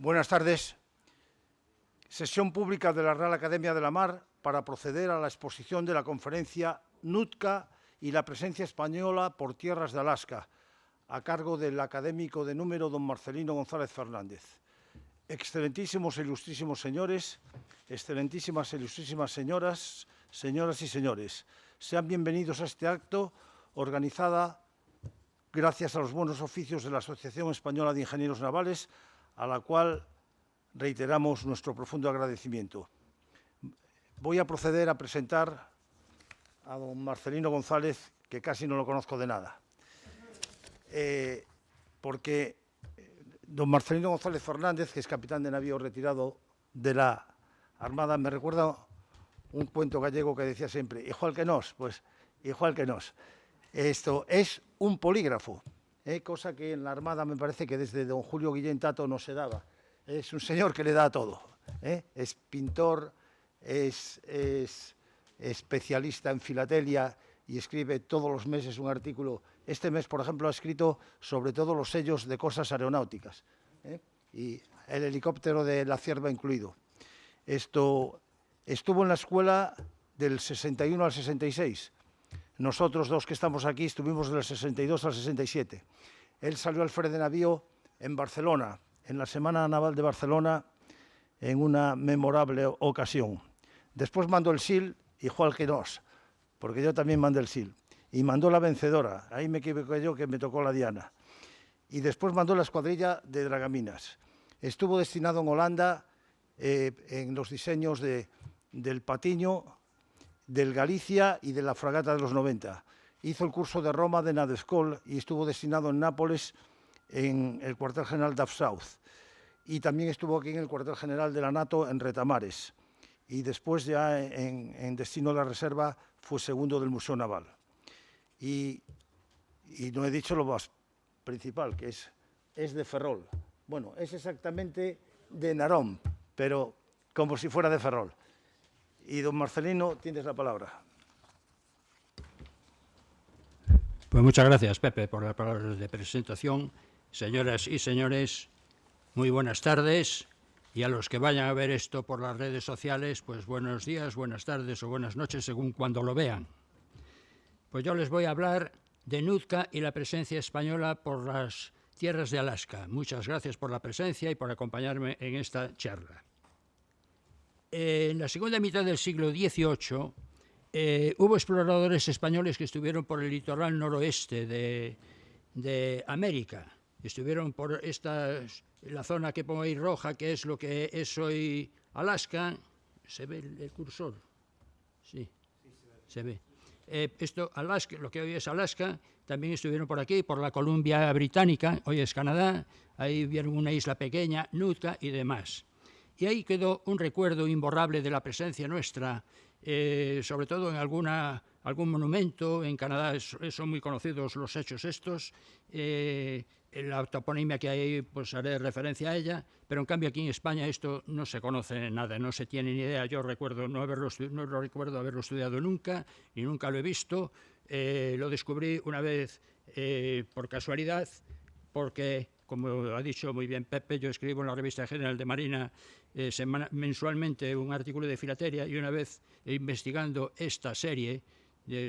Buenas tardes. Sesión pública de la Real Academia de la Mar para proceder a la exposición de la conferencia Nootka y la presencia española por tierras de Alaska, a cargo del académico de número don Marcelino González Fernández. Excelentísimos e ilustrísimos señores, excelentísimas e ilustrísimas señoras, señoras y señores, sean bienvenidos a este acto organizada gracias a los buenos oficios de la Asociación Española de Ingenieros Navales, a la cual reiteramos nuestro profundo agradecimiento. Voy a proceder a presentar a don Marcelino González, que casi no lo conozco de nada, porque don Marcelino González Fernández, que es capitán de navío retirado de la Armada, me recuerda un cuento gallego que decía siempre, igual que nos, pues igual que nos. Esto es un polígrafo, cosa que en la Armada me parece que desde don Julio Guillén Tato no se daba. Es un señor que le da a todo. Es pintor, es especialista en filatelia y escribe todos los meses un artículo. Este mes, por ejemplo, ha escrito sobre todos los sellos de cosas aeronáuticas, y el helicóptero de la Cierva incluido. Estuvo en la escuela del 61 al 66. Nosotros dos que estamos aquí estuvimos del 62 al 67. Él salió al Fred de Navío en Barcelona, en la Semana Naval de Barcelona, en una memorable ocasión. Después mandó el SIL, igual que nos, porque yo también mandé el SIL. Y mandó la Vencedora, ahí me equivoqué yo, que me tocó la Diana. Y después mandó la escuadrilla de Dragaminas. Estuvo destinado en Holanda en los diseños del Patiño, del Galicia y de la fragata de los 90. Hizo el curso de Roma de Nadescol y estuvo destinado en Nápoles en el cuartel general DAF South. Y también estuvo aquí en el cuartel general de la NATO en Retamares. Y después ya en destino de la reserva fue segundo del Museo Naval. Y no he dicho lo más principal, que es de Ferrol. Bueno, es exactamente de Narón, pero como si fuera de Ferrol. Y don Marcelino, tienes la palabra. Pues muchas gracias, Pepe, por las palabras de presentación. Señoras y señores, muy buenas tardes. Y a los que vayan a ver esto por las redes sociales, pues buenos días, buenas tardes o buenas noches, según cuando lo vean. Pues yo les voy a hablar de Nootka y la presencia española por las tierras de Alaska. Muchas gracias por la presencia y por acompañarme en esta charla. En la segunda mitad del siglo XVIII hubo exploradores españoles que estuvieron por el litoral noroeste de América. Estuvieron por la zona que pongo ahí roja, que es lo que es hoy Alaska. ¿Se ve el cursor? Sí, se ve. Alaska, lo que hoy es Alaska, también estuvieron por aquí, por la Columbia Británica, hoy es Canadá. Ahí vieron una isla pequeña, Nootka y demás. Y ahí quedó un recuerdo imborrable de la presencia nuestra, sobre todo en algún monumento. En Canadá son muy conocidos los hechos estos. En la toponimia que hay ahí, pues haré referencia a ella, pero en cambio aquí en España esto no se conoce nada, no se tiene ni idea. Yo recuerdo no recuerdo haberlo estudiado nunca, ni nunca lo he visto. Lo descubrí una vez por casualidad, porque, como ha dicho muy bien Pepe, yo escribo en la Revista General de Marina mensualmente un artículo de filatelia, y una vez investigando esta serie,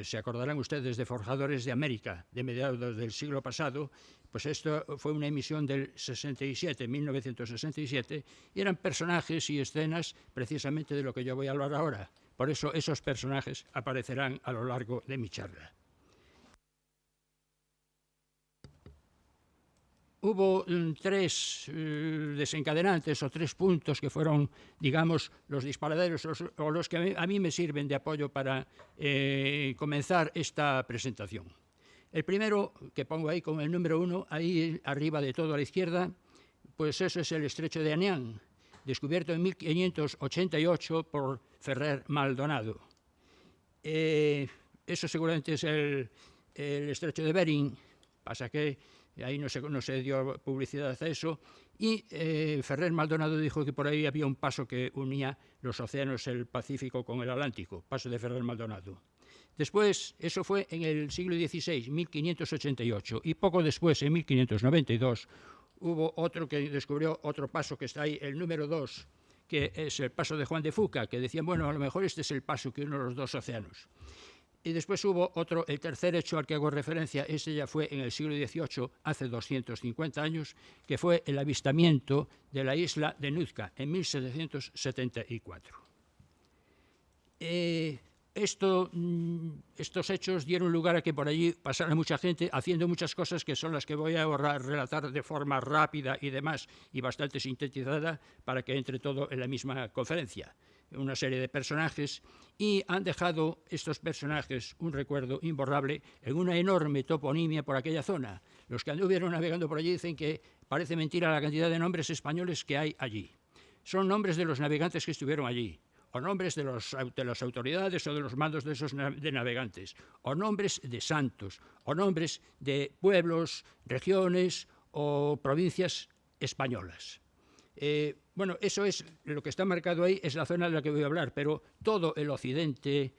se acordarán ustedes de Forjadores de América, de mediados del siglo pasado, pues esto fue una emisión del 1967, y eran personajes y escenas precisamente de lo que yo voy a hablar ahora. Por eso esos personajes aparecerán a lo largo de mi charla. Hubo tres desencadenantes o tres puntos que fueron, digamos, los disparaderos o los que a mí me sirven de apoyo para comenzar esta presentación. El primero, que pongo ahí como el número 1, ahí arriba de todo a la izquierda, pues eso es el estrecho de Anián, descubierto en 1588 por Ferrer Maldonado. Eso seguramente es el estrecho de Bering, pasa que ahí no se dio publicidad a eso, y Ferrer Maldonado dijo que por ahí había un paso que unía los océanos, el Pacífico con el Atlántico, paso de Ferrer Maldonado. Después, eso fue en el siglo XVI, 1588, y poco después, en 1592, hubo otro que descubrió otro paso que está ahí, el número 2, que es el paso de Juan de Fuca, que decían, bueno, a lo mejor este es el paso que une los dos océanos. Y después hubo otro, el tercer hecho al que hago referencia, ese ya fue en el siglo XVIII, hace 250 años, que fue el avistamiento de la isla de Nootka en 1774. Estos hechos dieron lugar a que por allí pasara mucha gente haciendo muchas cosas que son las que voy a relatar de forma rápida y demás, y bastante sintetizada para que entre todo en la misma conferencia. Una serie de personajes, y han dejado estos personajes un recuerdo imborrable en una enorme toponimia por aquella zona. Los que anduvieron navegando por allí dicen que parece mentira la cantidad de nombres españoles que hay allí. Son nombres de los navegantes que estuvieron allí, o nombres de las autoridades o de los mandos de esos navegantes, o nombres de santos, o nombres de pueblos, regiones o provincias españolas. Bueno, eso es lo que está marcado ahí, es la zona de la que voy a hablar, pero todo el occidente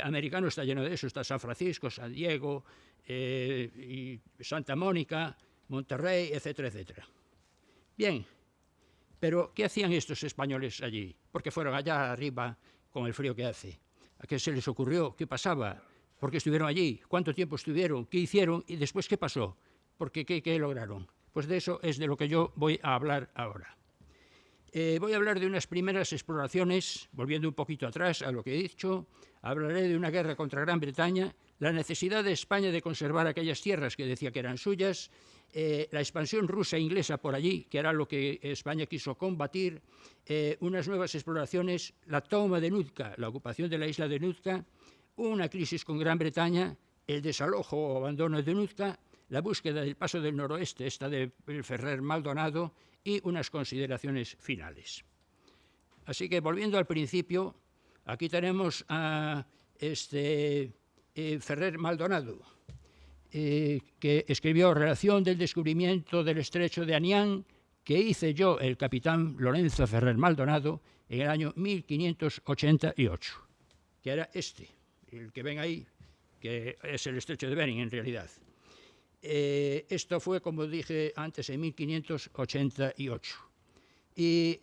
americano está lleno de eso. Está San Francisco, San Diego, y Santa Mónica, Monterrey, etcétera, etcétera. Bien, pero ¿qué hacían estos españoles allí? Porque fueron allá arriba con el frío que hace. ¿A qué se les ocurrió? ¿Qué pasaba? ¿Por qué estuvieron allí? ¿Cuánto tiempo estuvieron? ¿Qué hicieron? Y después, ¿qué pasó? Porque ¿qué lograron? Pues de eso es de lo que yo voy a hablar ahora. Voy a hablar de unas primeras exploraciones, volviendo un poquito atrás a lo que he dicho. Hablaré de una guerra contra Gran Bretaña, la necesidad de España de conservar aquellas tierras que decía que eran suyas, la expansión rusa e inglesa por allí, que era lo que España quiso combatir, unas nuevas exploraciones, la toma de Nootka, la ocupación de la isla de Nootka, una crisis con Gran Bretaña, el desalojo o abandono de Nootka, la búsqueda del paso del noroeste, esta de Ferrer Maldonado, y unas consideraciones finales. Así que, volviendo al principio, aquí tenemos a Ferrer Maldonado, que escribió Relación del descubrimiento del estrecho de Anián, que hice yo, el capitán Lorenzo Ferrer Maldonado, en el año 1588, que era el que ven ahí, que es el estrecho de Bering en realidad. Esto fue, como dije antes, en 1588. Y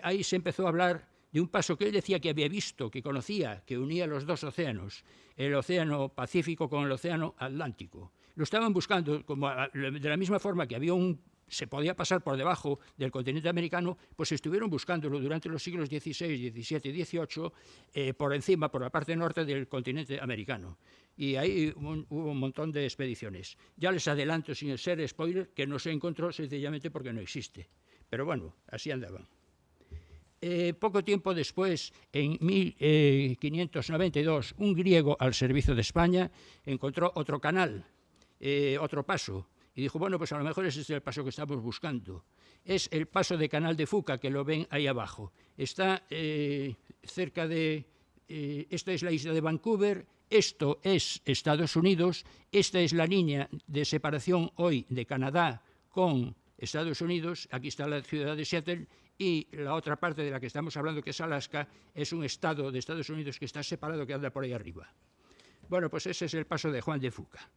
ahí se empezó a hablar de un paso que él decía que había visto, que conocía, que unía los dos océanos, el océano Pacífico con el océano Atlántico. Lo estaban buscando, como de la misma forma que se podía pasar por debajo del continente americano, pues estuvieron buscándolo durante los siglos XVI, XVII y XVIII por encima, por la parte norte del continente americano. Y ahí hubo un montón de expediciones. Ya les adelanto, sin ser spoiler, que no se encontró sencillamente porque no existe. Pero bueno, así andaban. Poco tiempo después, en 1592, un griego al servicio de España encontró otro canal, otro paso, y dijo, bueno, pues a lo mejor ese es el paso que estamos buscando. Es el paso de Canal de Fuca, que lo ven ahí abajo. Está cerca de... esta es la isla de Vancouver, esto es Estados Unidos, esta es la línea de separación hoy de Canadá con Estados Unidos, aquí está la ciudad de Seattle, y la otra parte de la que estamos hablando, que es Alaska, es un estado de Estados Unidos que está separado, que anda por ahí arriba. Bueno, pues ese es el paso de Juan de Fuca.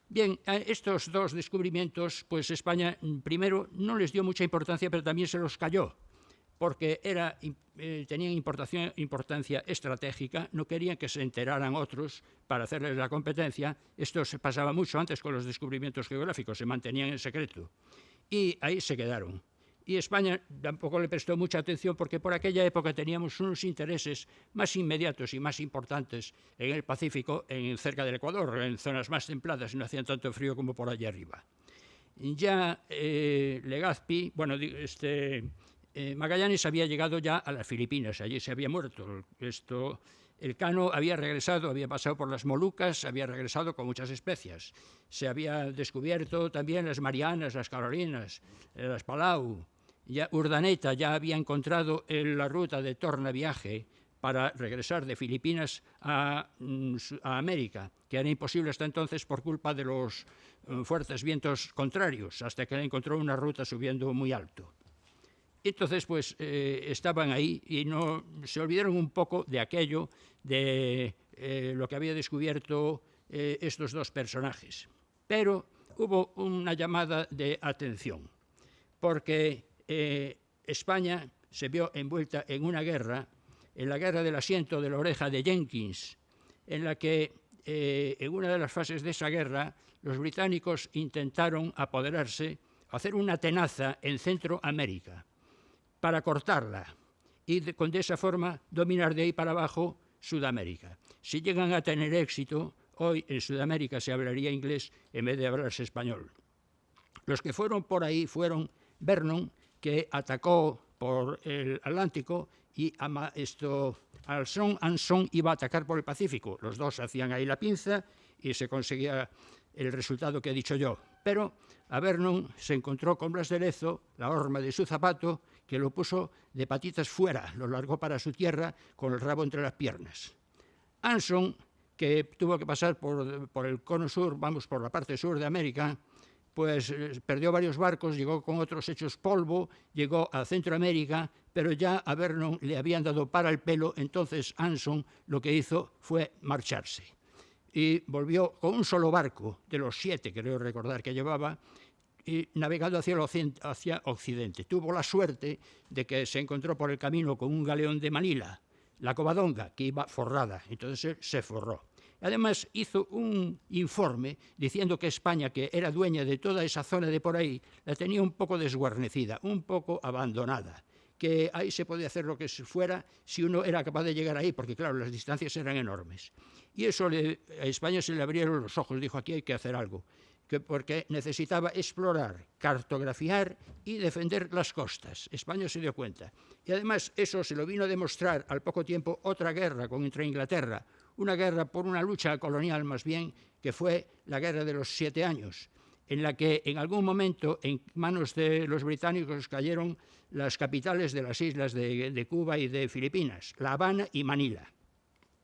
Bien, a estos dos descubrimientos, pues España primero no les dio mucha importancia, pero también se los cayó, porque tenían importancia estratégica, no querían que se enteraran otros para hacerles la competencia. Esto se pasaba mucho antes con los descubrimientos geográficos, se mantenían en secreto. Y ahí se quedaron. Y España tampoco le prestó mucha atención porque por aquella época teníamos unos intereses más inmediatos y más importantes en el Pacífico, cerca del Ecuador, en zonas más templadas, no hacían tanto frío como por allá arriba. Ya Legazpi, bueno, Magallanes había llegado ya a las Filipinas, allí se había muerto. El Cano había regresado, había pasado por las Molucas, había regresado con muchas especias. Se había descubierto también las Marianas, las Carolinas, las Palau. Ya Urdaneta ya había encontrado la ruta de tornaviaje para regresar de Filipinas a América, que era imposible hasta entonces por culpa de los fuertes vientos contrarios, hasta que encontró una ruta subiendo muy alto. Entonces, pues, estaban ahí y se olvidaron un poco de aquello, de lo que había descubierto estos dos personajes. Pero hubo una llamada de atención. porque España se vio envuelta en una guerra, en la guerra del asiento de la oreja de Jenkins, en la que en una de las fases de esa guerra los británicos intentaron apoderarse, hacer una tenaza en Centroamérica para cortarla y de esa forma dominar de ahí para abajo Sudamérica. Si llegan a tener éxito, hoy en Sudamérica se hablaría inglés en vez de hablarse español. Los que fueron por ahí fueron Vernon, que atacó por el Atlántico, y Anson iba a atacar por el Pacífico. Los dos hacían ahí la pinza y se conseguía el resultado que he dicho yo. Pero a Vernon se encontró con Blas de Lezo, la horma de su zapato, que lo puso de patitas fuera, lo largó para su tierra con el rabo entre las piernas. Anson, que tuvo que pasar por el cono sur, vamos, por la parte sur de América, pues perdió varios barcos, llegó con otros hechos polvo, llegó a Centroamérica, pero ya a Vernon le habían dado para el pelo, entonces Anson lo que hizo fue marcharse. Y volvió con un solo barco, de los 7, creo recordar que llevaba, y navegando hacia Occidente. Tuvo la suerte de que se encontró por el camino con un galeón de Manila, la Covadonga, que iba forrada, entonces él se forró. Además, hizo un informe diciendo que España, que era dueña de toda esa zona de por ahí, la tenía un poco desguarnecida, un poco abandonada, que ahí se podía hacer lo que fuera si uno era capaz de llegar ahí, porque claro, las distancias eran enormes. Y eso a España se le abrieron los ojos, dijo, aquí hay que hacer algo, porque necesitaba explorar, cartografiar y defender las costas. España se dio cuenta. Y además eso se lo vino a demostrar al poco tiempo otra guerra contra Inglaterra, una guerra por una lucha colonial más bien, que fue la Guerra de los 7 años, en la que en algún momento en manos de los británicos cayeron las capitales de las islas de Cuba y de Filipinas, La Habana y Manila.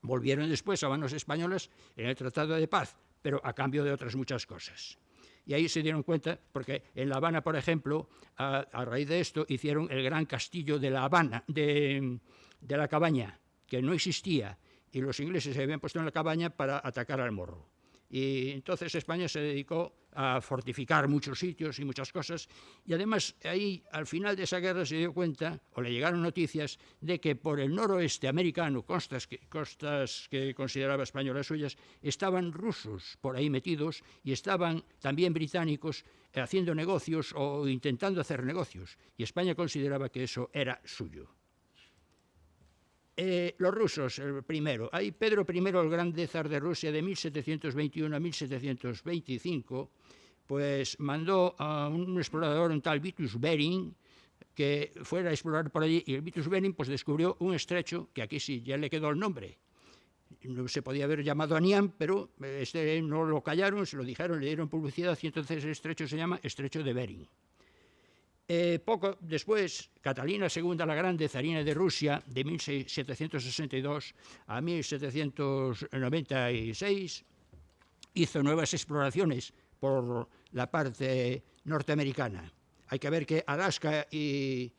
Volvieron después a manos españolas en el Tratado de Paz, pero a cambio de otras muchas cosas. Y ahí se dieron cuenta, porque en La Habana, por ejemplo, a raíz de esto, hicieron el gran castillo de La Habana, de la Cabaña, que no existía, y los ingleses se habían puesto en la Cabaña para atacar al Morro. Y entonces España se dedicó a fortificar muchos sitios y muchas cosas, y además ahí al final de esa guerra se dio cuenta, o le llegaron noticias, de que por el noroeste americano, costas que consideraba españolas suyas, estaban rusos por ahí metidos y estaban también británicos haciendo negocios o intentando hacer negocios, y España consideraba que eso era suyo. Los rusos, el primero. Hay Pedro I, el grande zar de Rusia, de 1721 a 1725, pues mandó a un explorador, un tal Vitus Bering, que fuera a explorar por allí, y el Vitus Bering pues descubrió un estrecho, que aquí sí ya le quedó el nombre. No se podía haber llamado Anián, pero no lo callaron, se lo dijeron, le dieron publicidad, y entonces el estrecho se llama Estrecho de Bering. Poco después, Catalina II la Grande, zarina de Rusia, de 1762 a 1796, hizo nuevas exploraciones por la parte norteamericana. Hay que ver que Alaska y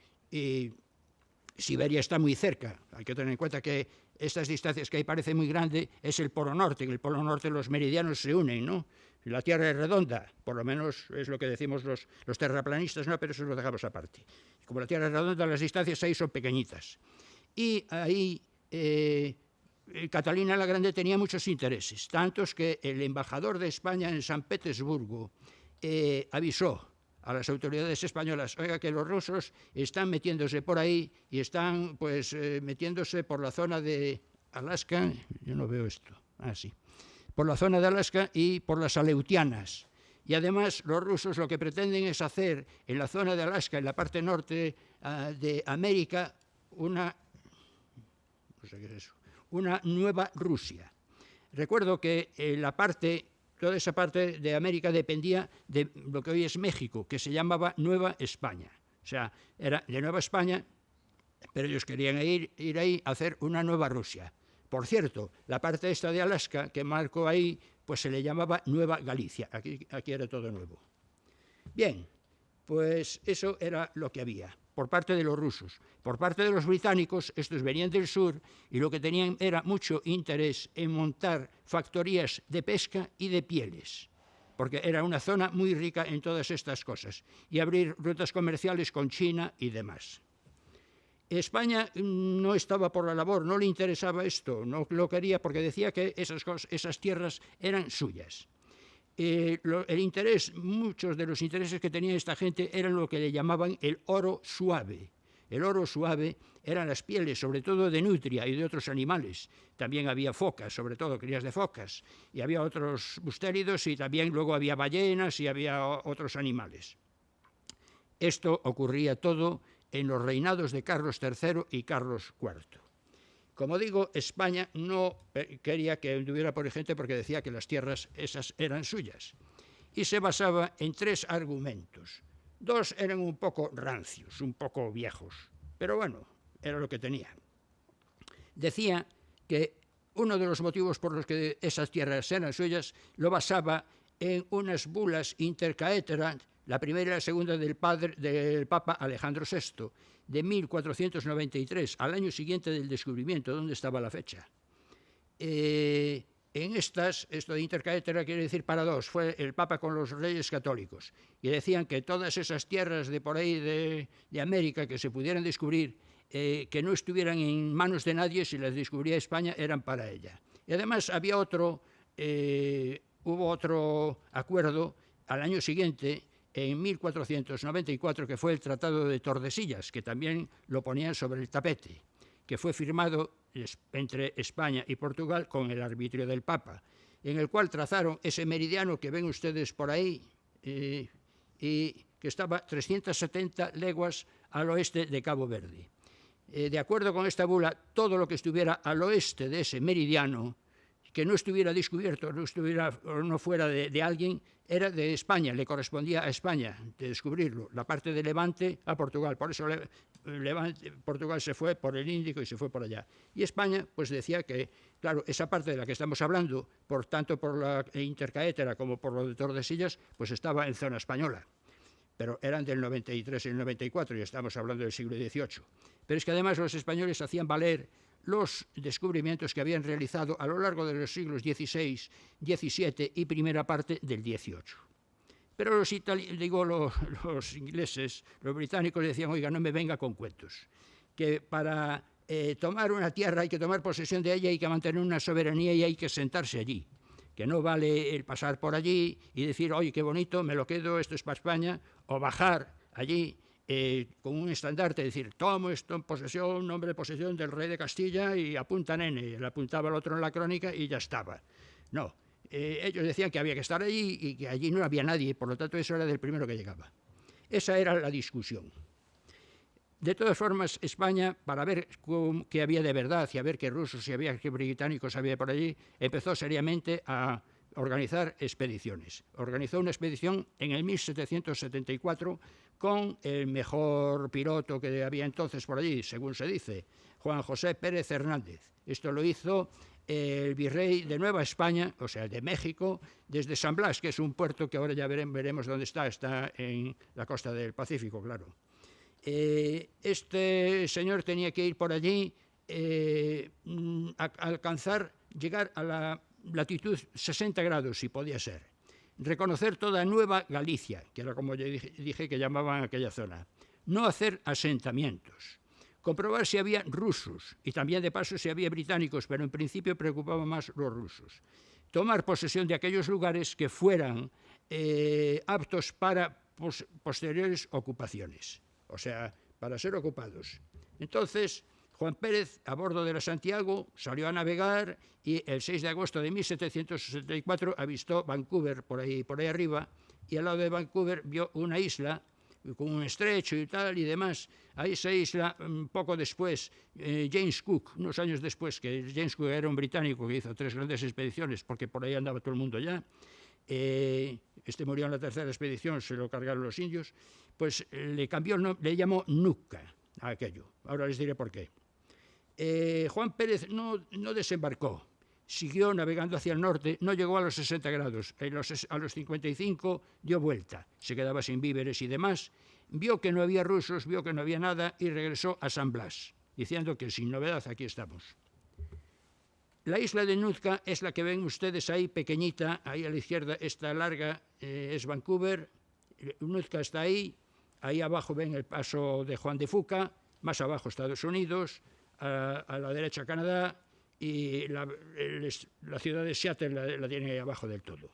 Siberia están muy cerca. Hay que tener en cuenta que estas distancias que ahí parecen muy grandes es el Polo Norte. En el Polo Norte los meridianos se unen, ¿no? La Tierra es redonda, por lo menos es lo que decimos los terraplanistas, ¿no? Pero eso lo dejamos aparte. Como la Tierra es redonda, las distancias ahí son pequeñitas. Y ahí Catalina la Grande tenía muchos intereses, tantos que el embajador de España en San Petersburgo avisó a las autoridades españolas, oiga, que los rusos están metiéndose por ahí y están pues metiéndose por la zona de Alaska, yo no veo esto, sí, por la zona de Alaska y por las Aleutianas. Y además los rusos lo que pretenden es hacer en la zona de Alaska, en la parte norte de América, no sé qué es eso, una nueva Rusia. Recuerdo que toda esa parte de América dependía de lo que hoy es México, que se llamaba Nueva España. O sea, era de Nueva España, pero ellos querían ir ahí a hacer una nueva Rusia. Por cierto, la parte esta de Alaska que marcó ahí, pues se le llamaba Nueva Galicia. Aquí era todo nuevo. Bien, pues eso era lo que había por parte de los rusos. Por parte de los británicos, estos venían del sur y lo que tenían era mucho interés en montar factorías de pesca y de pieles, porque era una zona muy rica en todas estas cosas, y abrir rutas comerciales con China y demás. España no estaba por la labor, no le interesaba esto, no lo quería porque decía que esas tierras eran suyas. El interés, muchos de los intereses que tenía esta gente eran lo que le llamaban el oro suave. El oro suave eran las pieles, sobre todo de nutria y de otros animales. También había focas, sobre todo crías de focas, y había otros mustélidos, y también luego había ballenas y había otros animales. Esto ocurría todo en los reinados de Carlos III y Carlos IV. Como digo, España no quería que anduviera por gente porque decía que las tierras esas eran suyas. Y se basaba en 3 argumentos. 2 eran un poco rancios, un poco viejos, pero bueno, era lo que tenía. Decía que uno de los motivos por los que esas tierras eran suyas lo basaba en unas bulas intercaetera, la primera y la segunda del Papa Alejandro VI, de 1493, al año siguiente del descubrimiento. ¿Dónde estaba la fecha? En estas, esto de intercaetera quiere decir para 2, fue el Papa con los reyes católicos, y decían que todas esas tierras de por ahí de América que se pudieran descubrir, que no estuvieran en manos de nadie, si las descubría España, eran para ella. Y además había hubo otro acuerdo al año siguiente, en 1494, que fue el Tratado de Tordesillas, que también lo ponían sobre el tapete, que fue firmado entre España y Portugal con el arbitrio del Papa, en el cual trazaron ese meridiano que ven ustedes por ahí, y que estaba 370 leguas al oeste de Cabo Verde. De acuerdo con esta bula, todo lo que estuviera al oeste de ese meridiano, que no estuviera descubierto, no fuera de alguien, era de España, le correspondía a España de descubrirlo, la parte de Levante a Portugal. Por eso Portugal se fue por el Índico y se fue por allá. Y España pues decía que, claro, esa parte de la que estamos hablando, por tanto por la intercaetera como por lo de Tordesillas, pues estaba en zona española. Pero eran del 93 y el 94, y estamos hablando del siglo XVIII. Pero es que además los españoles hacían valer los descubrimientos que habían realizado a lo largo de los siglos XVI, XVII y primera parte del XVIII. Pero los ingleses, los británicos decían, oiga, no me venga con cuentos, que para tomar una tierra hay que tomar posesión de ella, hay que mantener una soberanía y hay que sentarse allí, que no vale el pasar por allí y decir, oye, qué bonito, me lo quedo, esto es para España, o bajar allí con un estandarte, decir, tomo esto en posesión, nombre de posesión del rey de Castilla, y apunta nene, le apuntaba el otro en la crónica y ya estaba. No, ellos decían que había que estar allí y que allí no había nadie, por lo tanto eso era del primero que llegaba. Esa era la discusión. De todas formas, España, para ver qué había de verdad y a ver qué rusos y había qué británicos había por allí, empezó seriamente a organizar expediciones. Organizó una expedición en el 1774 con el mejor piloto que había entonces por allí, según se dice, Juan José Pérez Hernández. Esto lo hizo el virrey de Nueva España, o sea, de México, desde San Blas, que es un puerto que ahora ya veremos dónde está en la costa del Pacífico, claro. Este señor tenía que ir por allí llegar a la latitud 60 grados, si podía ser. Reconocer toda Nueva Galicia, que era como ya dije que llamaban aquella zona. No hacer asentamientos. Comprobar si había rusos y también de paso si había británicos, pero en principio preocupaban más los rusos. Tomar posesión de aquellos lugares que fueran aptos para posteriores ocupaciones, o sea, para ser ocupados. Entonces, Juan Pérez, a bordo de la Santiago, salió a navegar y el 6 de agosto de 1764 avistó Vancouver por ahí arriba, y al lado de Vancouver vio una isla con un estrecho y tal y demás. A esa isla, poco después, James Cook, unos años después, que James Cook era un británico que hizo 3 grandes expediciones, porque por ahí andaba todo el mundo ya, este murió en la tercera expedición, se lo cargaron los indios, pues le cambió el nombre, le llamó Nuca a aquello. Ahora les diré por qué. Juan Pérez no desembarcó, siguió navegando hacia el norte, no llegó a los 60 grados, a los 55 dio vuelta, se quedaba sin víveres y demás, vio que no había rusos, vio que no había nada y regresó a San Blas, diciendo que sin novedad aquí estamos. La isla de Nootka es la que ven ustedes ahí, pequeñita, ahí a la izquierda, esta larga es Vancouver, Nootka está ahí abajo ven el paso de Juan de Fuca, más abajo Estados Unidos, a la derecha Canadá, y la ciudad de Seattle la tiene ahí abajo del todo.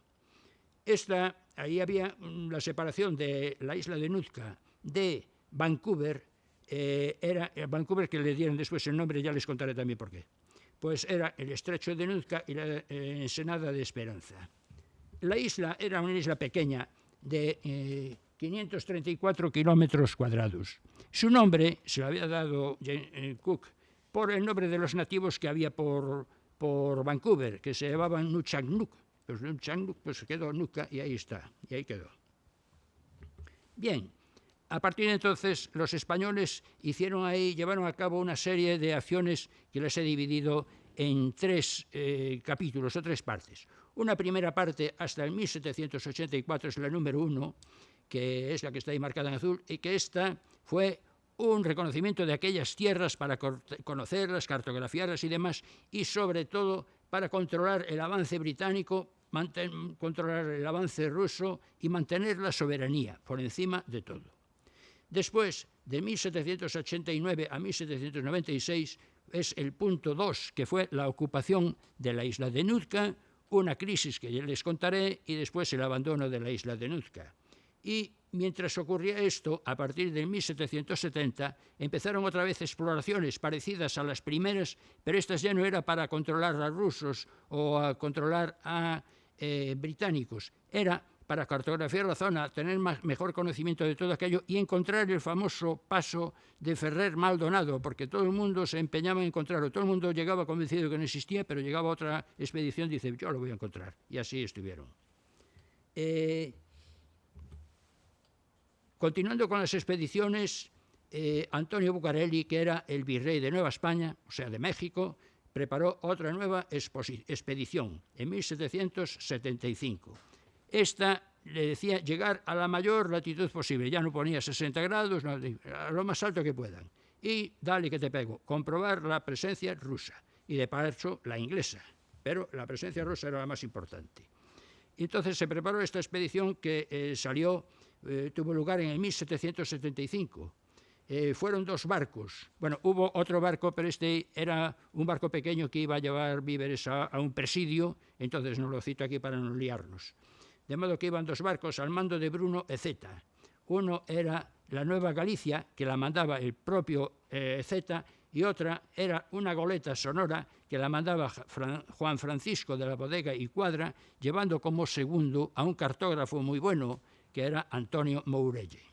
Ahí había la separación de la isla de Nootka de Vancouver, era Vancouver, que le dieron después el nombre, ya les contaré también por qué. Pues era el estrecho de Nootka y la ensenada de Esperanza. La isla era una isla pequeña de 534 kilómetros cuadrados. Su nombre se lo había dado Cook por el nombre de los nativos que había por Vancouver, que se llamaban Nukchaknuk. Pues Nukchaknuk pues quedó Nootka y ahí está, y ahí quedó. Bien, a partir de entonces los españoles llevaron a cabo una serie de acciones que les he dividido en 3 capítulos o 3 partes. Una primera parte hasta el 1784 es la número 1, que es la que está ahí marcada en azul, y que esta fue un reconocimiento de aquellas tierras para conocerlas, cartografiarlas y demás, y sobre todo para controlar el avance británico, controlar el avance ruso y mantener la soberanía por encima de todo. Después, de 1789 a 1796, es el punto 2, que fue la ocupación de la isla de Nootka, una crisis que ya les contaré, y después el abandono de la isla de Nootka. Y mientras ocurría esto, a partir de 1770, empezaron otra vez exploraciones parecidas a las primeras, pero estas ya no era para controlar a rusos o a controlar a británicos, era para cartografiar la zona, tener mejor conocimiento de todo aquello y encontrar el famoso paso de Ferrer Maldonado, porque todo el mundo se empeñaba en encontrarlo, todo el mundo llegaba convencido de que no existía, pero llegaba otra expedición y dice, yo lo voy a encontrar, y así estuvieron. Continuando con las expediciones, Antonio Bucareli, que era el virrey de Nueva España, o sea, de México, preparó otra nueva expedición en 1775. Esta le decía llegar a la mayor latitud posible, ya no ponía 60 grados, no, a lo más alto que puedan. Y dale que te pego, comprobar la presencia rusa y de paso la inglesa, pero la presencia rusa era la más importante. Y entonces se preparó esta expedición que tuvo lugar en el 1775. Fueron 2 barcos. Bueno, hubo otro barco, pero este era un barco pequeño que iba a llevar víveres a un presidio, entonces no lo cito aquí para no liarnos. De modo que iban 2 barcos al mando de Bruno Ezeta. Uno era la Nueva Galicia, que la mandaba el propio Ezeta, y otra era una goleta sonora que la mandaba Juan Francisco de la Bodega y Cuadra, llevando como segundo a un cartógrafo muy bueno, que era Antonio Mourelle.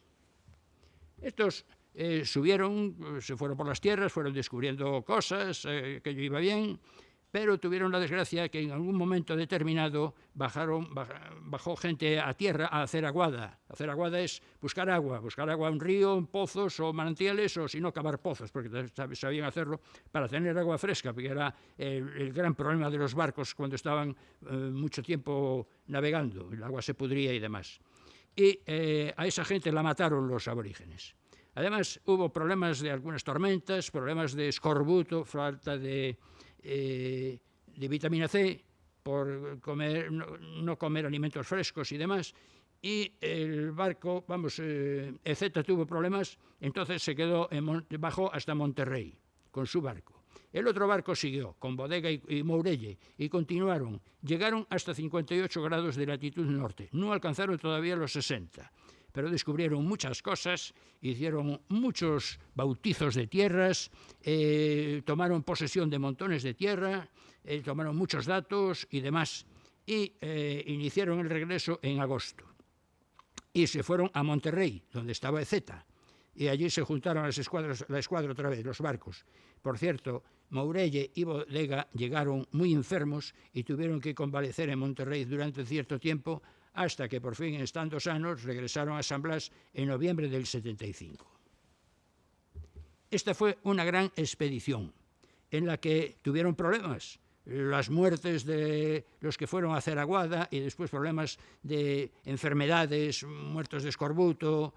Estos subieron, se fueron por las tierras, fueron descubriendo cosas, aquello iba bien, pero tuvieron la desgracia que en algún momento determinado bajó gente a tierra a hacer aguada. Hacer aguada es buscar agua en un río, en pozos o manantiales, o si no, cavar pozos, porque sabían hacerlo para tener agua fresca, porque era el gran problema de los barcos cuando estaban mucho tiempo navegando, el agua se pudría y demás. Y a esa gente la mataron los aborígenes. Además, hubo problemas de algunas tormentas, problemas de escorbuto, falta de vitamina C, por no comer alimentos frescos y demás, y el barco, Ezeta tuvo problemas, entonces se quedó, bajó hasta Monterrey con su barco. El otro barco siguió con Bodega y Mourelle y continuaron, llegaron hasta 58 grados de latitud norte, no alcanzaron todavía los 60, pero descubrieron muchas cosas, hicieron muchos bautizos de tierras, tomaron posesión de montones de tierra, tomaron muchos datos y demás, y iniciaron el regreso en agosto. Y se fueron a Monterrey, donde estaba Ezeta, y allí se juntaron la escuadra otra vez, los barcos. Por cierto, Mourelle y Bodega llegaron muy enfermos y tuvieron que convalecer en Monterrey durante cierto tiempo, hasta que por fin, estando sanos, regresaron a San Blas en noviembre del 75. Esta fue una gran expedición en la que tuvieron problemas, las muertes de los que fueron a Ceraguada y después problemas de enfermedades, muertos de escorbuto,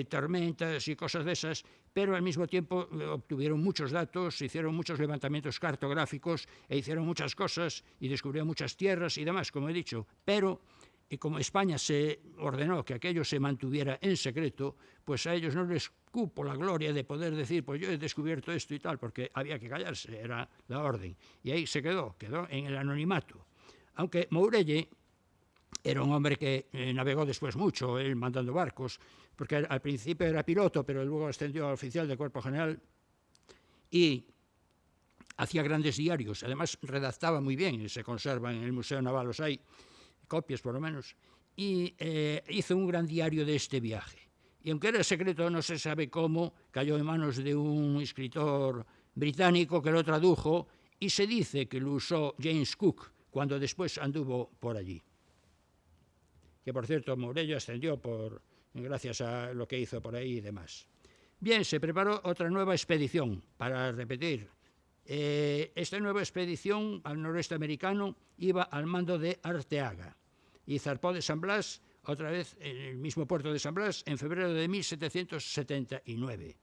tormentas y cosas de esas, pero al mismo tiempo obtuvieron muchos datos, hicieron muchos levantamientos cartográficos e hicieron muchas cosas y descubrieron muchas tierras y demás, como he dicho, pero como España se ordenó que aquello se mantuviera en secreto, pues a ellos no les cupo la gloria de poder decir, pues yo he descubierto esto y tal, porque había que callarse, era la orden. Y ahí se quedó en el anonimato. Aunque Mourelle era un hombre que navegó después mucho, él mandando barcos, porque al principio era piloto, pero luego ascendió a oficial de cuerpo general y hacía grandes diarios. Además, redactaba muy bien, y se conservan en el Museo Naval, los hay copias por lo menos, y hizo un gran diario de este viaje. Y aunque era secreto, no se sabe cómo, cayó en manos de un escritor británico que lo tradujo, y se dice que lo usó James Cook cuando después anduvo por allí. Que, por cierto, Mourelle ascendió gracias a lo que hizo por ahí y demás. Bien, se preparó otra nueva expedición, para repetir. Esta nueva expedición al noroeste americano iba al mando de Arteaga y zarpó de San Blas, otra vez en el mismo puerto de San Blas, en febrero de 1779.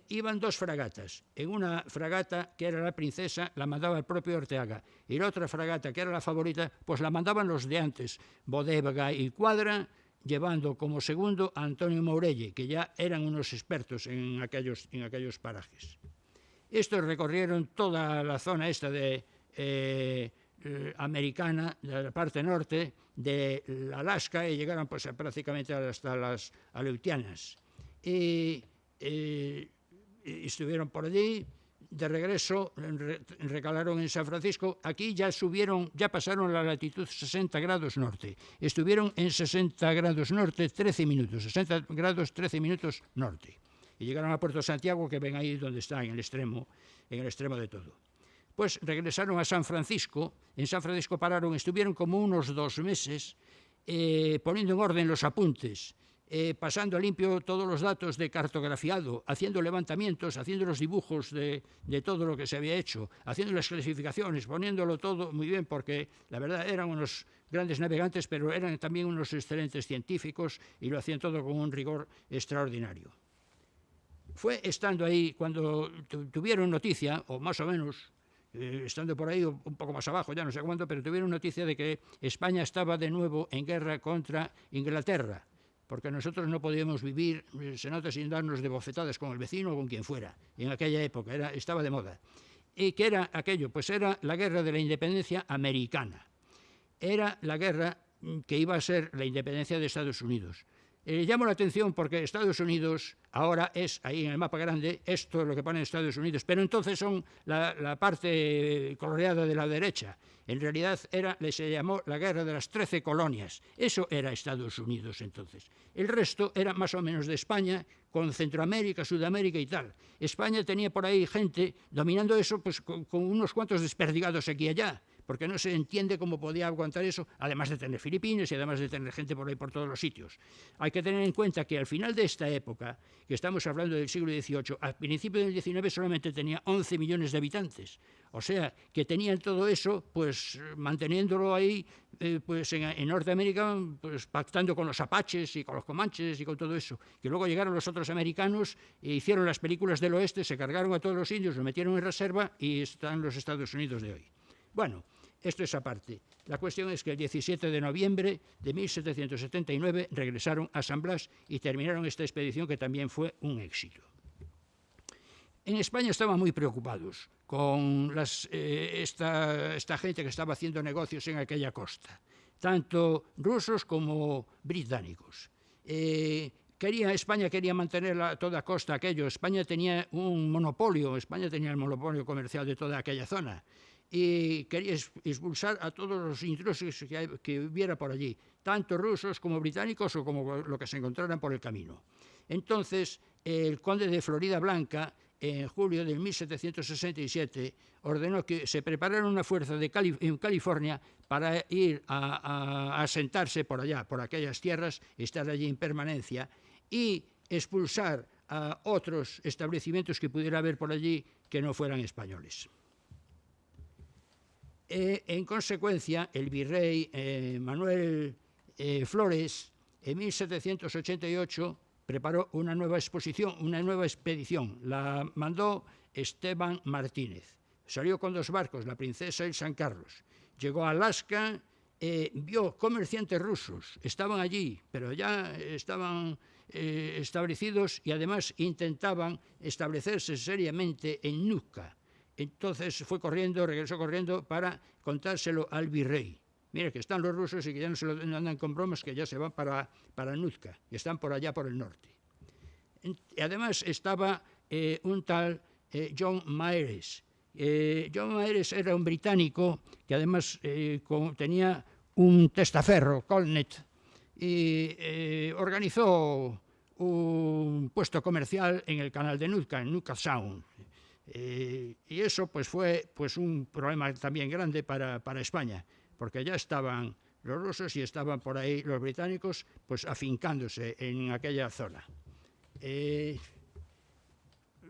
Iban dos fragatas. En una fragata, que era la Princesa, la mandaba el propio Arteaga, y la otra fragata, que era la Favorita, pues la mandaban los de antes, Bodega y Cuadra, llevando como segundo a Antonio Mourelle, que ya eran unos expertos en aquellos parajes. Estos recorrieron toda la zona esta de americana, de la parte norte de Alaska, y llegaron pues prácticamente hasta las Aleutianas. Y estuvieron por allí, de regreso recalaron en San Francisco. Aquí ya pasaron la latitud 60 grados norte. Estuvieron en 60 grados norte 13 minutos, 60 grados 13 minutos norte. Y llegaron a Puerto Santiago, que ven ahí donde está, en el extremo de todo. Pues regresaron a San Francisco. En San Francisco pararon, estuvieron como unos 2 meses poniendo en orden los apuntes, pasando a limpio todos los datos de cartografiado, haciendo levantamientos, haciendo los dibujos de todo lo que se había hecho, haciendo las clasificaciones, poniéndolo todo muy bien, porque la verdad eran unos grandes navegantes, pero eran también unos excelentes científicos y lo hacían todo con un rigor extraordinario. Fue estando ahí cuando tuvieron noticia, o más o menos, estando por ahí un poco más abajo, ya no sé cuánto, pero tuvieron noticia de que España estaba de nuevo en guerra contra Inglaterra, porque nosotros no podíamos vivir, se nota, sin darnos de bofetadas con el vecino o con quien fuera. En aquella época estaba de moda. ¿Y qué era aquello? Pues era la guerra de la independencia americana. Era la guerra que iba a ser la independencia de Estados Unidos. Llamo la atención porque Estados Unidos ahora es, ahí en el mapa grande, esto es lo que pone Estados Unidos, pero entonces son la parte coloreada de la derecha. En realidad se llamó la guerra de las 13 colonias. Eso era Estados Unidos entonces. El resto era más o menos de España, con Centroamérica, Sudamérica y tal. España tenía por ahí gente dominando eso, pues con unos cuantos desperdigados aquí y allá, porque no se entiende cómo podía aguantar eso, además de tener Filipinas y además de tener gente por ahí por todos los sitios. Hay que tener en cuenta que al final de esta época, que estamos hablando del siglo XVIII, al principio del XIX solamente tenía 11 millones de habitantes. O sea, que tenían todo eso, pues manteniéndolo ahí, pues en Norteamérica, pues pactando con los apaches y con los comanches y con todo eso. Que luego llegaron los otros americanos e hicieron las películas del oeste, se cargaron a todos los indios, lo metieron en reserva y están los Estados Unidos de hoy. Bueno, esto es aparte. La cuestión es que el 17 de noviembre de 1779 regresaron a San Blas y terminaron esta expedición, que también fue un éxito. En España estaban muy preocupados con esta gente que estaba haciendo negocios en aquella costa, tanto rusos como británicos. España quería mantener a toda costa aquello. España tenía un monopolio, España tenía el monopolio comercial de toda aquella zona, y quería expulsar a todos los intrusos que hubiera por allí, tanto rusos como británicos o como lo que se encontraran por el camino. Entonces, el conde de Florida Blanca, en julio de 1767, ordenó que se preparara una fuerza en California para ir a asentarse por allá, por aquellas tierras, estar allí en permanencia y expulsar a otros establecimientos que pudiera haber por allí que no fueran españoles. En consecuencia, el virrey Manuel Flores, en 1788, preparó una nueva expedición. La mandó Esteban Martínez. Salió con 2 barcos, la Princesa y el San Carlos. Llegó a Alaska, vio comerciantes rusos, estaban allí, pero ya estaban establecidos y además intentaban establecerse seriamente en Nootka. Entonces regresó corriendo para contárselo al virrey. Mira que están los rusos y que ya no andan con bromas, que ya se van para Nootka, y están por allá por el norte. Y además estaba un tal John Maheres. John Maheres era un británico que además tenía un testaferro, Colnet, y organizó un puesto comercial en el canal de Nootka, en Nootka Sound. Y eso pues fue un problema también grande para España, porque ya estaban los rusos y estaban por ahí los británicos pues afincándose en aquella zona.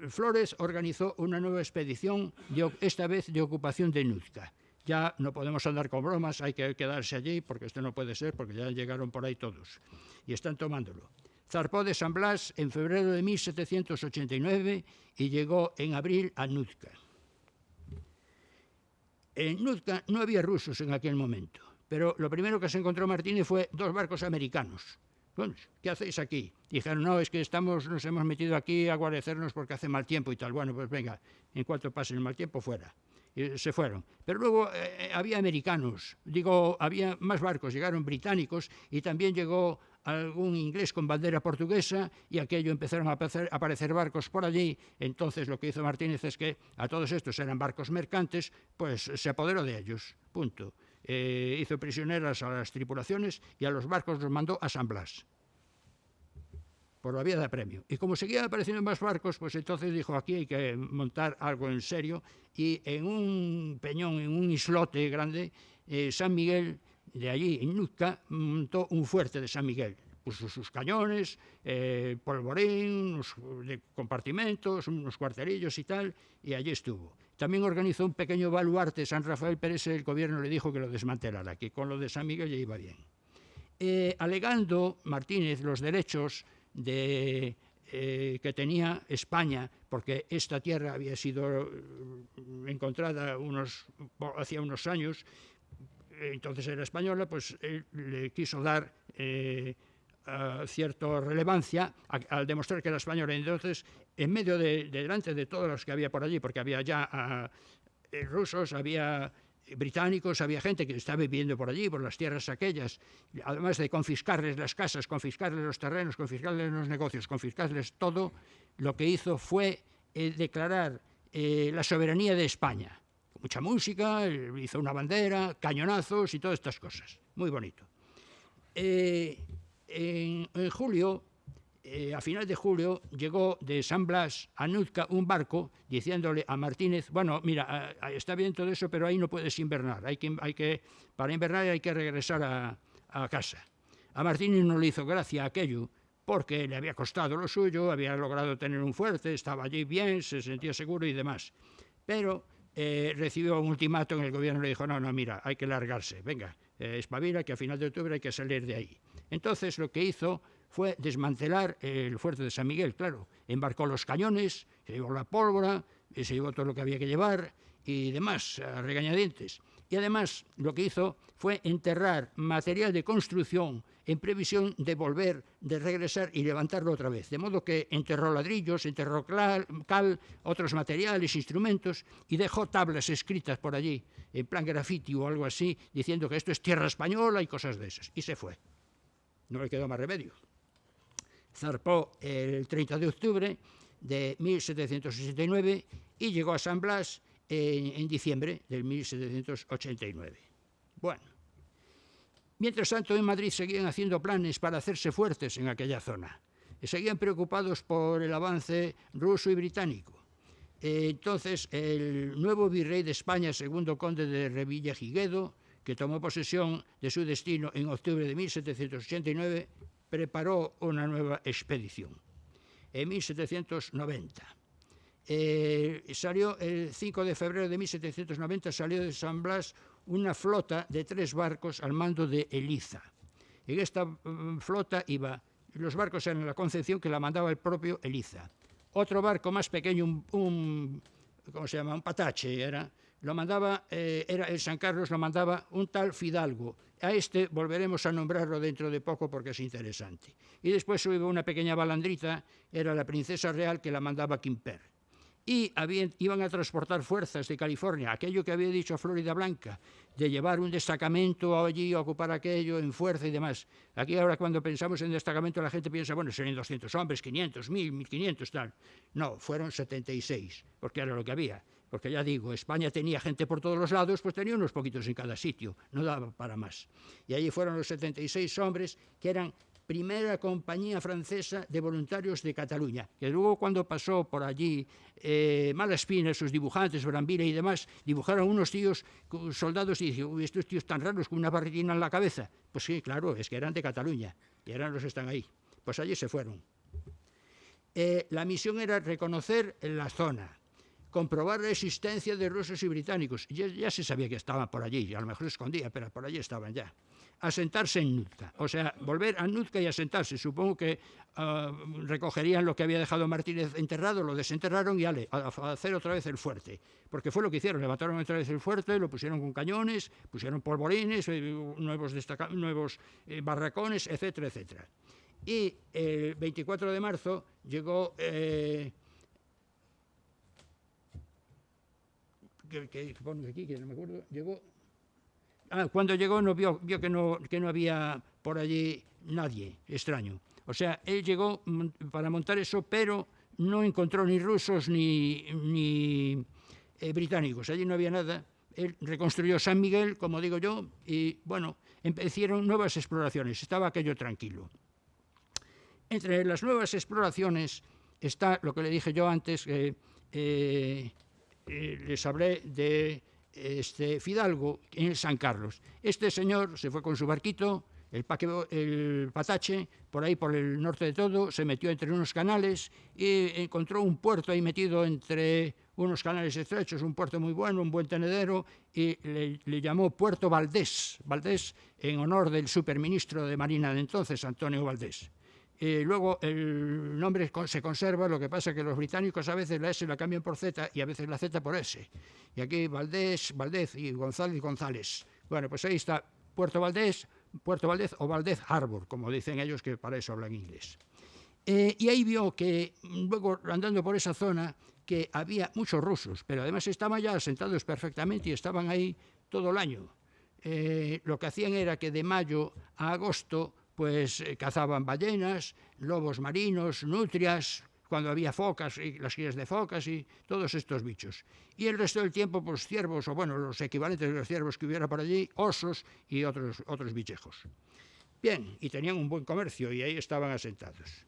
Flores organizó una nueva expedición, esta vez de ocupación de Nootka. Ya no podemos andar con bromas, hay que quedarse allí, porque esto no puede ser, porque ya llegaron por ahí todos y están tomándolo. Zarpó de San Blas en febrero de 1789 y llegó en abril a Nootka. En Nootka no había rusos en aquel momento, pero lo primero que se encontró Martínez fue 2 barcos americanos. Bueno, ¿qué hacéis aquí? Dijeron, no, es que nos hemos metido aquí a guarecernos porque hace mal tiempo y tal. Bueno, pues venga, en cuanto pase el mal tiempo, fuera. Y se fueron. Pero luego había americanos, había más barcos, llegaron británicos y también llegó algún inglés con bandera portuguesa y aquello empezaron a aparecer barcos por allí. Entonces lo que hizo Martínez es que a todos estos eran barcos mercantes, pues se apoderó de ellos, punto. Hizo prisioneras a las tripulaciones y a los barcos los mandó a San Blas por la vía de apremio. Y como seguían apareciendo más barcos, pues entonces dijo, aquí hay que montar algo en serio, y en un peñón, en un islote grande, San Miguel, de allí en Nootka, montó un fuerte de San Miguel. Puso sus cañones, polvorín, unos compartimentos, unos cuartelillos y tal, y allí estuvo. También organizó un pequeño baluarte San Rafael, pero el gobierno le dijo que lo desmantelara, que con lo de San Miguel ya iba bien. Alegando Martínez los derechos que tenía España, porque esta tierra había sido encontrada hacía unos años, entonces era española, pues él le quiso dar cierta relevancia al demostrar que era española. Entonces, en medio delante de todos los que había por allí, porque había ya rusos, había británicos, había gente que estaba viviendo por allí, por las tierras aquellas, además de confiscarles las casas, confiscarles los terrenos, confiscarles los negocios, confiscarles todo, lo que hizo fue declarar la soberanía de España. Mucha música, hizo una bandera, cañonazos y todas estas cosas. Muy bonito. En julio, a finales de julio, llegó de San Blas a Nootka un barco diciéndole a Martínez, bueno, mira, está bien todo eso, pero ahí no puedes invernar. Para invernar hay que regresar a casa. A Martínez no le hizo gracia aquello, porque le había costado lo suyo, había logrado tener un fuerte, estaba allí bien, se sentía seguro y demás. Pero recibió un ultimátum, el gobierno le dijo, no, mira, hay que largarse, venga, espabila, que a final de octubre hay que salir de ahí. Entonces lo que hizo fue desmantelar el fuerte de San Miguel, claro. Embarcó los cañones, se llevó la pólvora, se llevó todo lo que había que llevar y demás, a regañadientes. Y además lo que hizo fue enterrar material de construcción en previsión de regresar y levantarlo otra vez. De modo que enterró ladrillos, enterró cal, otros materiales, instrumentos, y dejó tablas escritas por allí, en plan graffiti o algo así, diciendo que esto es tierra española y cosas de esas. Y se fue. No le quedó más remedio. Zarpó el 30 de octubre de 1769 y llegó a San Blas en diciembre de 1789. Bueno, mientras tanto en Madrid seguían haciendo planes para hacerse fuertes en aquella zona. Seguían preocupados por el avance ruso y británico. Entonces el nuevo virrey de España, segundo conde de Revillagigedo, que tomó posesión de su destino en octubre de 1789, preparó una nueva expedición. En 1790, salió el 5 de febrero de 1790, salió de San Blas una flota de 3 barcos al mando de Eliza. En esta flota iba, los barcos eran la Concepción, que la mandaba el propio Eliza. Otro barco más pequeño, ¿cómo se llama? Un patache era el San Carlos, lo mandaba un tal Fidalgo. A este volveremos a nombrarlo dentro de poco porque es interesante. Y después hubo una pequeña balandrita, era la Princesa Real, que la mandaba Quimper. Y iban a transportar fuerzas de California, aquello que había dicho Florida Blanca, de llevar un destacamento allí a ocupar aquello en fuerza y demás. Aquí ahora cuando pensamos en destacamento la gente piensa, bueno, serían 200 hombres, 500, 1000, 1500, tal. No, fueron 76, porque era lo que había. Porque ya digo, España tenía gente por todos los lados, pues tenía unos poquitos en cada sitio, no daba para más. Y allí fueron los 76 hombres que eran primera compañía francesa de voluntarios de Cataluña, que luego cuando pasó por allí Malaspina, sus dibujantes, Brambilla y demás, dibujaron unos tíos, soldados, y dijeron, estos tíos tan raros con una barretina en la cabeza. Pues sí, claro, es que eran de Cataluña, y eran los que están ahí. Pues allí se fueron. La misión era reconocer la zona, comprobar la existencia de rusos y británicos. Ya se sabía que estaban por allí, a lo mejor se escondía, pero por allí estaban ya. Asentarse en Nootka, o sea, volver a Nootka y asentarse. Supongo que recogerían lo que había dejado Martínez enterrado, lo desenterraron y a hacer otra vez el fuerte. Porque fue lo que hicieron, levantaron otra vez el fuerte, lo pusieron con cañones, pusieron polvorines, nuevos barracones, etcétera, etcétera. Y el 24 de marzo llegó... que pone aquí, que no me acuerdo, llegó... cuando llegó vio que no había por allí nadie extraño. O sea, él llegó para montar eso, pero no encontró ni rusos ni británicos. Allí no había nada. Él reconstruyó San Miguel, como digo yo, y bueno, empezaron nuevas exploraciones. Estaba aquello tranquilo. Entre las nuevas exploraciones está lo que le dije yo antes, les hablé de Fidalgo en el San Carlos. Este señor se fue con su barquito, el Patache, por ahí por el norte de todo, se metió entre unos canales y encontró un puerto ahí metido entre unos canales estrechos, un puerto muy bueno, un buen tenedero, y le llamó Puerto Valdés, Valdés en honor del superministro de Marina de entonces, Antonio Valdés. Luego el nombre se conserva, lo que pasa que los británicos a veces la S la cambian por Z y a veces la Z por S. Y aquí Valdés y González. Bueno, pues ahí está Puerto Valdés o Valdez Harbor, como dicen ellos, que para eso hablan inglés. Y ahí vio que, luego andando por esa zona, que había muchos rusos, pero además estaban ya asentados perfectamente y estaban ahí todo el año. Lo que hacían era que de mayo a agosto pues cazaban ballenas, lobos marinos, nutrias, cuando había focas, y las crías de focas y todos estos bichos. Y el resto del tiempo, pues ciervos, o bueno, los equivalentes de los ciervos que hubiera por allí, osos y otros bichejos. Bien, y tenían un buen comercio y ahí estaban asentados.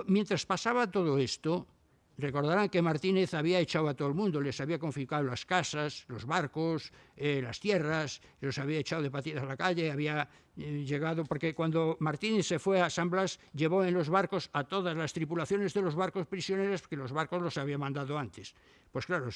Mientras pasaba todo esto, recordarán que Martínez había echado a todo el mundo, les había confiscado las casas, los barcos, las tierras, los había echado de patitas a la calle, había llegado, porque cuando Martínez se fue a San Blas, llevó en los barcos a todas las tripulaciones de los barcos prisioneros, porque los barcos los había mandado antes. Pues claro,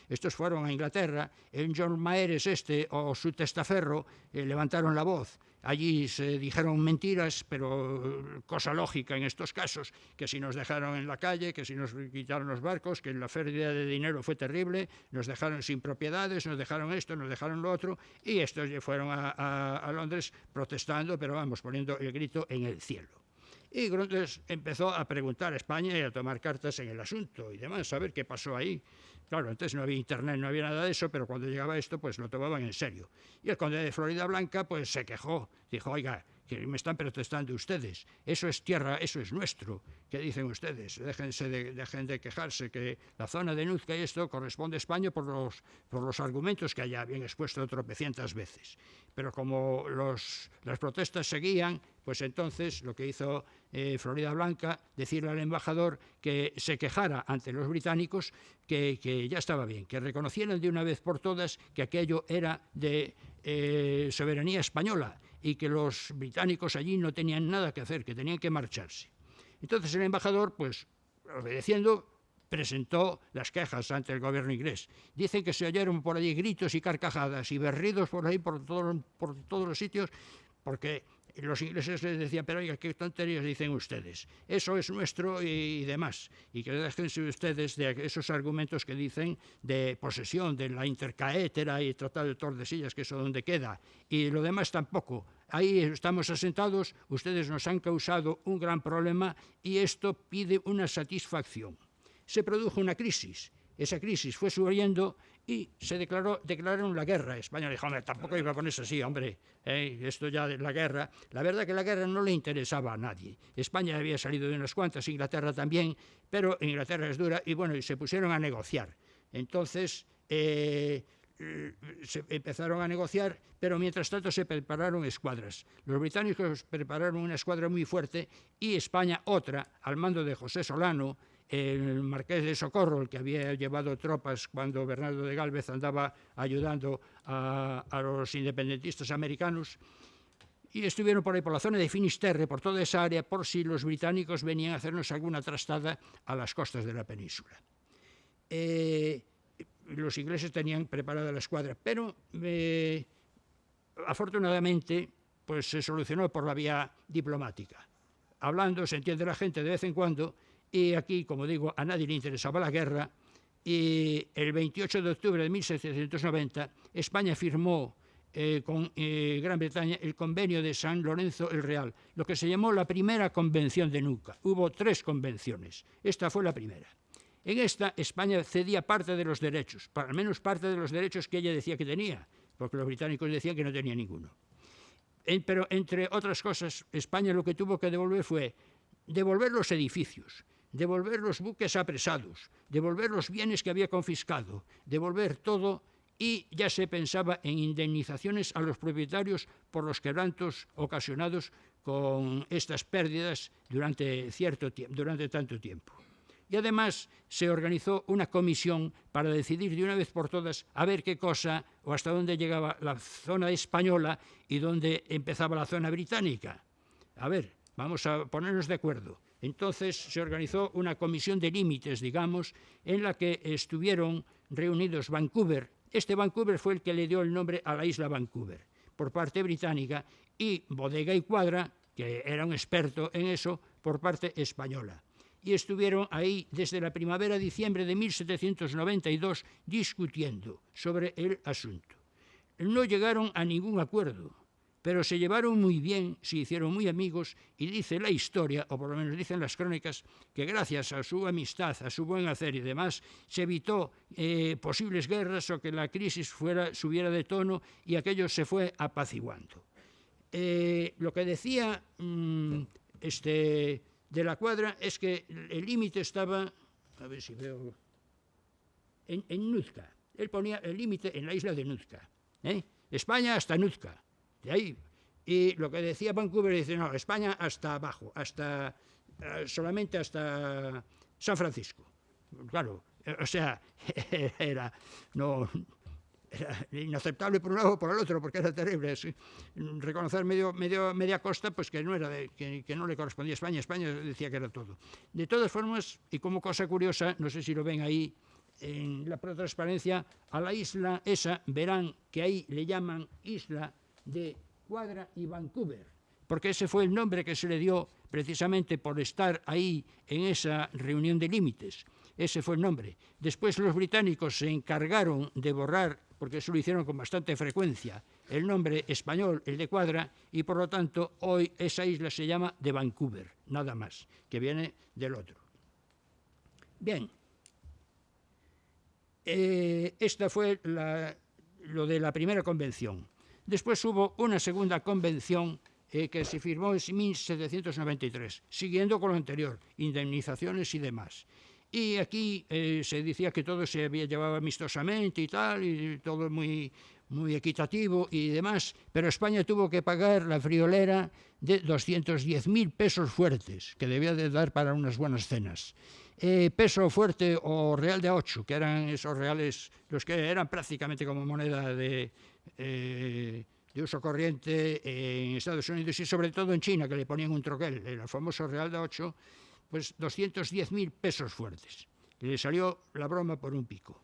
estos fueron a Inglaterra, el John Maheres o su testaferro levantaron la voz. Allí se dijeron mentiras, pero cosa lógica en estos casos, que si nos dejaron en la calle, que si nos quitaron los barcos, que la pérdida de dinero fue terrible, nos dejaron sin propiedades, nos dejaron esto, nos dejaron lo otro, y estos fueron a Londres protestando, pero vamos, poniendo el grito en el cielo. Y entonces empezó a preguntar a España y a tomar cartas en el asunto y demás, a ver qué pasó ahí. Claro, entonces no había internet, no había nada de eso, pero cuando llegaba esto, pues lo tomaban en serio. Y el conde de Florida Blanca, pues se quejó, dijo, oiga, que me están protestando ustedes, eso es tierra, eso es nuestro, ¿qué dicen ustedes? Dejen de quejarse, que la zona de Nootka y esto corresponde a España por los argumentos que ya habían expuesto tropecientas veces. Pero como las protestas seguían, pues entonces lo que hizo Florida Blanca, decirle al embajador que se quejara ante los británicos, que ya estaba bien, que reconocieran de una vez por todas que aquello era de soberanía española y que los británicos allí no tenían nada que hacer, que tenían que marcharse. Entonces el embajador, pues obedeciendo, presentó las quejas ante el gobierno inglés. Dicen que se oyeron por allí gritos y carcajadas y berridos por ahí, por todos los sitios, porque los ingleses les decían, pero oiga, qué tonterías dicen ustedes, eso es nuestro y demás, y que déjense ustedes de esos argumentos que dicen de posesión, de la intercaétera y tratado de Tordesillas, que eso donde queda, y lo demás tampoco. Ahí estamos asentados, ustedes nos han causado un gran problema y esto pide una satisfacción. Se produjo una crisis. Esa crisis fue subiendo y se declararon la guerra. España dijo, hombre, tampoco iba a ponerse así, hombre, esto ya de la guerra. La verdad que la guerra no le interesaba a nadie. España había salido de unas cuantas, Inglaterra también, pero Inglaterra es dura y bueno, y se pusieron a negociar. Entonces se empezaron a negociar, pero mientras tanto se prepararon escuadras. Los británicos prepararon una escuadra muy fuerte y España otra, al mando de José Solano, el marqués de Socorro, el que había llevado tropas cuando Bernardo de Gálvez andaba ayudando a los independentistas americanos, y estuvieron por ahí, por la zona de Finisterre, por toda esa área, por si los británicos venían a hacernos alguna trastada a las costas de la península. Los ingleses tenían preparada la escuadra, pero afortunadamente pues se solucionó por la vía diplomática. Hablando, se entiende la gente de vez en cuando, y aquí, como digo, a nadie le interesaba la guerra, y el 28 de octubre de 1790 España firmó con Gran Bretaña el convenio de San Lorenzo el Real, lo que se llamó la primera convención de Nuca. Hubo 3 convenciones, esta fue la primera. En esta España cedía parte de los derechos, al menos parte de los derechos que ella decía que tenía, porque los británicos decían que no tenía ninguno. Pero entre otras cosas, España lo que tuvo que devolver fue devolver los edificios, devolver los buques apresados, devolver los bienes que había confiscado, devolver todo, y ya se pensaba en indemnizaciones a los propietarios por los quebrantos ocasionados con estas pérdidas durante tanto tiempo. Y además se organizó una comisión para decidir de una vez por todas a ver qué cosa o hasta dónde llegaba la zona española y dónde empezaba la zona británica. A ver, vamos a ponernos de acuerdo. Entonces se organizó una comisión de límites, digamos, en la que estuvieron reunidos Vancouver. Este Vancouver fue el que le dio el nombre a la isla Vancouver, por parte británica, y Bodega y Cuadra, que era un experto en eso, por parte española. Y estuvieron ahí desde la primavera a diciembre de 1792 discutiendo sobre el asunto. No llegaron a ningún acuerdo, pero se llevaron muy bien, se hicieron muy amigos, y dice la historia, o por lo menos dicen las crónicas, que gracias a su amistad, a su buen hacer y demás, se evitó posibles guerras o que la crisis subiera de tono y aquello se fue apaciguando. Lo que decía de la Cuadra es que el límite estaba, a ver si veo, en Nuzca. Él ponía el límite en la isla de Nuzca. España hasta Nuzca. De ahí. Y lo que decía Vancouver, dice, no, España hasta abajo, solamente hasta San Francisco. Claro, o sea, era inaceptable por un lado o por el otro, porque era terrible. Reconocer media costa, pues que no era que no le correspondía a España. España decía que era todo. De todas formas, y como cosa curiosa, no sé si lo ven ahí en la transparencia, a la isla esa verán que ahí le llaman Isla de Cuadra y Vancouver, porque ese fue el nombre que se le dio precisamente por estar ahí en esa reunión de límites. Ese fue el nombre. Después los británicos se encargaron de borrar, porque eso lo hicieron con bastante frecuencia, el nombre español, el de Cuadra, y por lo tanto hoy esa isla se llama de Vancouver, nada más, que viene del otro. Bien, esta fue lo de la primera convención. Después hubo una segunda convención que se firmó en 1793, siguiendo con lo anterior, indemnizaciones y demás. Y aquí se decía que todo se había llevado amistosamente y tal, y todo muy, muy equitativo y demás, pero España tuvo que pagar la friolera de 210.000 pesos fuertes, que debía de dar para unas buenas cenas. Peso fuerte o real de 8, que eran esos reales, los que eran prácticamente como moneda de uso corriente en Estados Unidos y sobre todo en China, que le ponían un troquel, el famoso real de 8, pues 210.000 pesos fuertes. Le salió la broma por un pico.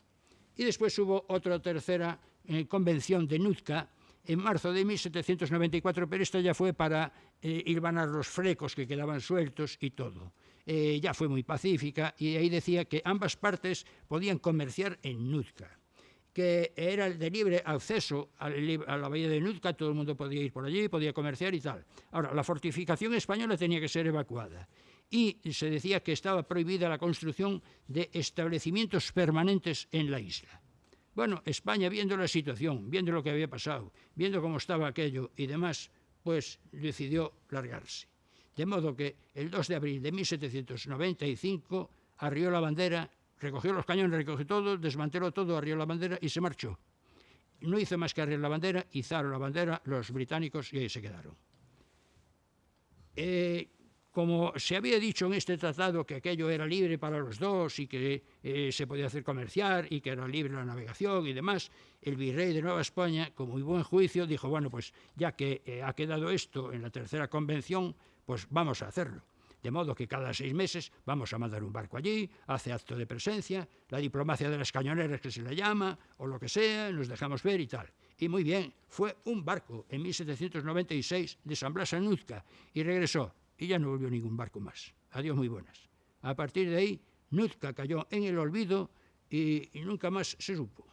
Y después hubo otra tercera convención de Nootka en marzo de 1794, pero esta ya fue para hilvanar los flecos que quedaban sueltos y todo. Ya fue muy pacífica y ahí decía que ambas partes podían comerciar en Nootka, que era de libre acceso a la bahía de Nootka, todo el mundo podía ir por allí, podía comerciar y tal. Ahora, la fortificación española tenía que ser evacuada y se decía que estaba prohibida la construcción de establecimientos permanentes en la isla. Bueno, España, viendo la situación, viendo lo que había pasado, viendo cómo estaba aquello y demás, pues decidió largarse. De modo que el 2 de abril de 1795 arrió la bandera, recogió los cañones, recogió todo, desmanteló todo, arrió la bandera y se marchó. No hizo más que arriar la bandera, izaron la bandera los británicos y ahí se quedaron. Como se había dicho en este tratado que aquello era libre para los dos y que se podía hacer comerciar y que era libre la navegación y demás, el virrey de Nueva España, con muy buen juicio, dijo, bueno, pues ya que ha quedado esto en la tercera convención, pues vamos a hacerlo. De modo que cada 6 meses vamos a mandar un barco allí, hace acto de presencia, la diplomacia de las cañoneras que se le llama, o lo que sea, nos dejamos ver y tal. Y muy bien, fue un barco en 1796 de San Blas a Nootka y regresó. Y ya no volvió ningún barco más. Adiós, muy buenas. A partir de ahí, Nootka cayó en el olvido y nunca más se supo.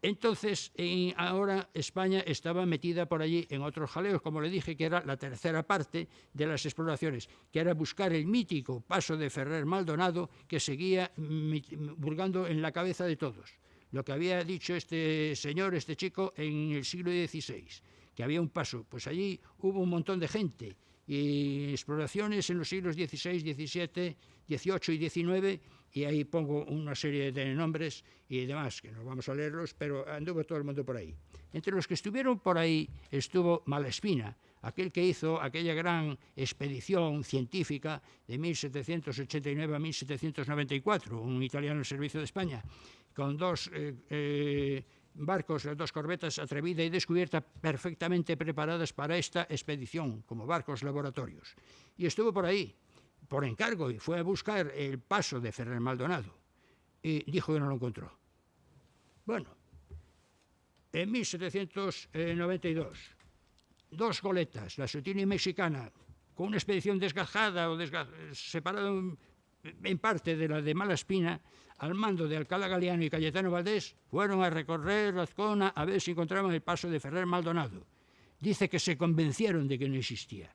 Entonces, ahora España estaba metida por allí en otros jaleos, como le dije, que era la tercera parte de las exploraciones, que era buscar el mítico paso de Ferrer Maldonado que seguía burgando en la cabeza de todos. Lo que había dicho este señor, este chico, en el siglo XVI, que había un paso. Pues allí hubo un montón de gente y exploraciones en los siglos XVI, XVII, XVIII y XIX, y ahí pongo una serie de nombres y demás, que no vamos a leerlos, pero anduvo todo el mundo por ahí. Entre los que estuvieron por ahí estuvo Malespina, aquel que hizo aquella gran expedición científica de 1789 a 1794, un italiano al servicio de España, con dos barcos, las 2 corbetas Atrevida y Descubierta, perfectamente preparadas para esta expedición, como barcos laboratorios. Y estuvo por ahí, por encargo, y fue a buscar el paso de Ferrer Maldonado. Y dijo que no lo encontró. Bueno, en 1792, 2 goletas, la Sutini y Mexicana, con una expedición desgajada o separada en parte de la de Malaspina, al mando de Alcalá Galiano y Cayetano Valdés, fueron a recorrer la zona a ver si encontraban el paso de Ferrer Maldonado. Dice que se convencieron de que no existía.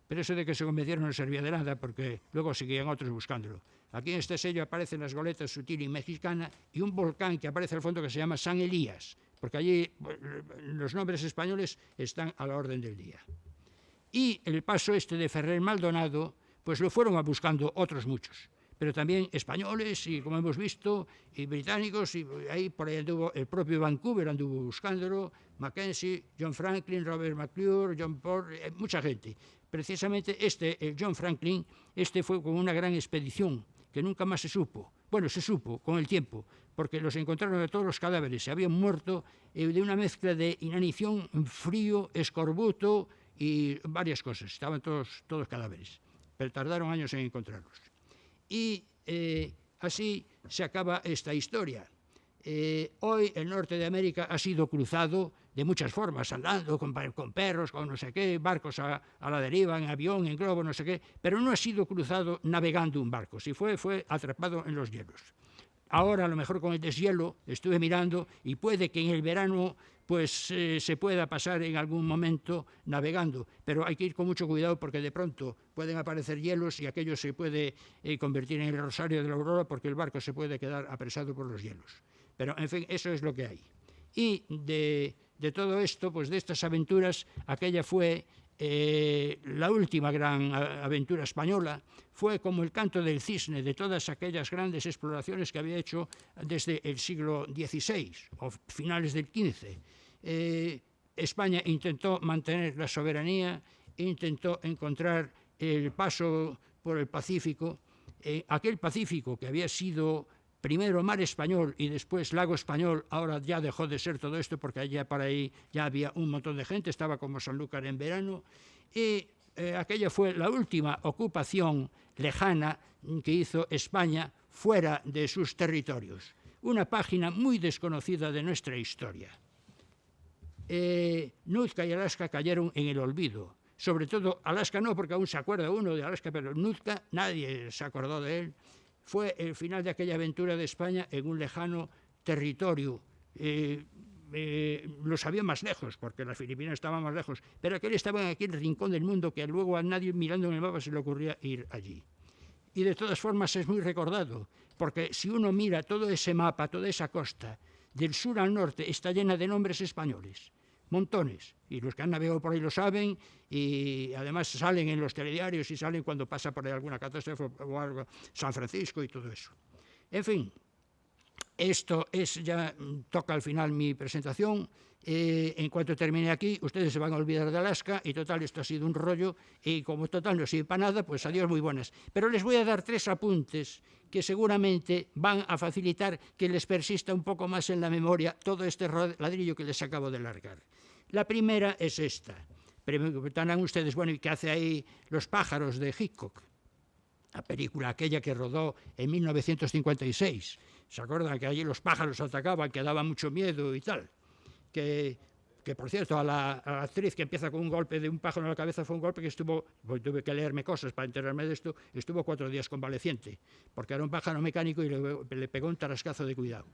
Pero eso de que se convencieron no servía de nada, porque luego seguían otros buscándolo. Aquí en este sello aparecen las goletas Sutil y Mexicana y un volcán que aparece al fondo que se llama San Elías, porque allí los nombres españoles están a la orden del día. Y el paso este de Ferrer Maldonado, pues lo fueron a buscando otros muchos, pero también españoles y, como hemos visto, y británicos, y ahí por ahí anduvo el propio Vancouver, anduvo buscándolo, Mackenzie, John Franklin, Robert McClure, John Port, mucha gente. Precisamente el John Franklin, fue con una gran expedición que nunca más se supo. Bueno, se supo con el tiempo, porque los encontraron de todos los cadáveres, se habían muerto de una mezcla de inanición, frío, escorbuto y varias cosas. Estaban todos cadáveres, pero tardaron años en encontrarlos. Y así se acaba esta historia. Hoy el norte de América ha sido cruzado de muchas formas, andando con perros, con no sé qué, barcos a la deriva, en avión, en globo, no sé qué, pero no ha sido cruzado navegando un barco. Si fue atrapado en los hielos. Ahora, a lo mejor con el deshielo, estuve mirando y puede que en el verano pues se pueda pasar en algún momento navegando, pero hay que ir con mucho cuidado porque de pronto pueden aparecer hielos y aquello se puede convertir en el rosario de la aurora porque el barco se puede quedar apresado por los hielos. Pero, en fin, eso es lo que hay. Y de todo esto, pues de estas aventuras, aquella fue la última gran aventura española, fue como el canto del cisne de todas aquellas grandes exploraciones que había hecho desde el siglo XVI o finales del XV. España intentó mantener la soberanía, intentó encontrar el paso por el Pacífico, aquel Pacífico que había sido primero mar español y después lago español, ahora ya dejó de ser todo esto porque allá para ahí ya había un montón de gente, estaba como Sanlúcar en verano, y aquella fue la última ocupación lejana que hizo España fuera de sus territorios. Una página muy desconocida de nuestra historia. Nootka y Alaska cayeron en el olvido. Sobre todo Alaska no, porque aún se acuerda uno de Alaska, pero Nootka nadie se acordó de él. Fue el final de aquella aventura de España en un lejano territorio. Lo sabía más lejos, porque las Filipinas estaban más lejos, pero aquel estaba en aquel rincón del mundo que luego a nadie mirando en el mapa se le ocurría ir allí. Y de todas formas es muy recordado, porque si uno mira todo ese mapa, toda esa costa, del sur al norte, está llena de nombres españoles, montones, y los que han navegado por ahí lo saben, y además salen en los telediarios y salen cuando pasa por ahí alguna catástrofe o algo, San Francisco y todo eso. En fin, esto es ya, toca al final mi presentación. En cuanto termine aquí, ustedes se van a olvidar de Alaska y total, esto ha sido un rollo y como total no sirve para nada, pues adiós, muy buenas. Pero les voy a dar 3 apuntes que seguramente van a facilitar que les persista un poco más en la memoria todo este ladrillo que les acabo de largar. La primera es esta. Preguntarán ustedes, bueno, ¿y qué hace ahí Los pájaros de Hitchcock? La película aquella que rodó en 1956. ¿Se acuerdan que allí los pájaros atacaban, que daba mucho miedo y tal? Que por cierto, a la actriz que empieza con un golpe de un pájaro en la cabeza fue un golpe que estuvo, pues tuve que leerme cosas para enterarme de esto, estuvo 4 días convaleciente, porque era un pájaro mecánico y le pegó un tarascazo de cuidado.